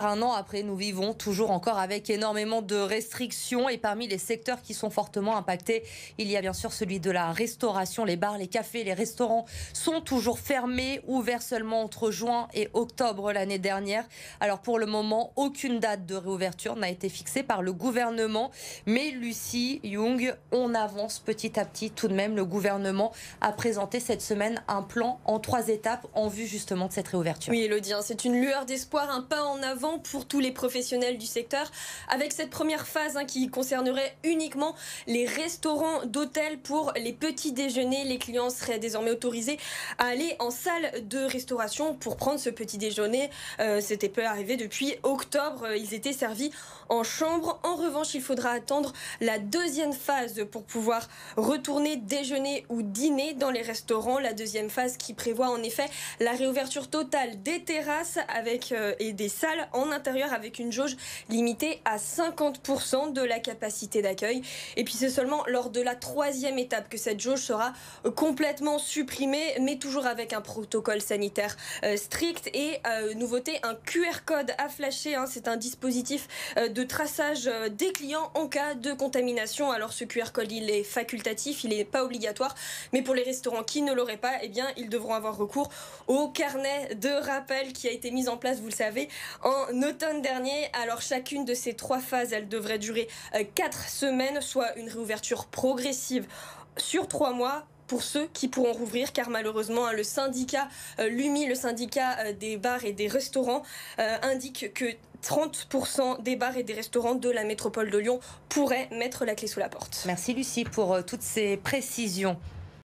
Un an après, nous vivons toujours encore avec énormément de restrictions et parmi les secteurs qui sont fortement impactés, il y a bien sûr celui de la restauration. Les bars, les cafés, les restaurants sont toujours fermés, ouverts seulement entre juin et octobre l'année dernière. Alors pour le moment, aucune date de réouverture n'a été fixée par le gouvernement. Mais Lucie Young, on avance petit à petit tout de même. Le gouvernement a présenté cette semaine un plan en 3 étapes en vue justement de cette réouverture. Oui, Elodie, c'est une lueur d'espoir, un pas en avant pour tous les professionnels du secteur. Avec cette première phase qui concernerait uniquement les restaurants d'hôtels pour les petits déjeuners. Les clients seraient désormais autorisés à aller en salle de restauration pour prendre ce petit déjeuner. C'était peu arrivé depuis octobre. Ils étaient servis en chambre. En revanche, il faudra attendre la deuxième phase pour pouvoir retourner déjeuner ou dîner dans les restaurants. La deuxième phase qui prévoit en effet la réouverture totale des terrasses et des salles en intérieur avec une jauge limitée à 50% de la capacité d'accueil. Et puis c'est seulement lors de la troisième étape que cette jauge sera complètement supprimée, mais toujours avec un protocole sanitaire strict et nouveauté, un QR code à flasher. C'est un dispositif de traçage des clients en cas de contamination. Alors ce QR code, il est facultatif, il n'est pas obligatoire, mais pour les restaurants qui ne l'auraient pas, ils devront avoir recours au carnet de rappel qui a été mis en place, vous le savez, en automne dernier. Alors chacune de ces 3 phases, elle devrait durer 4 semaines, soit une réouverture progressive sur 3 mois pour ceux qui pourront rouvrir, car malheureusement le syndicat l'UMI, le syndicat des bars et des restaurants, indique que 30% des bars et des restaurants de la métropole de Lyon pourraient mettre la clé sous la porte. Merci Lucie pour toutes ces précisions.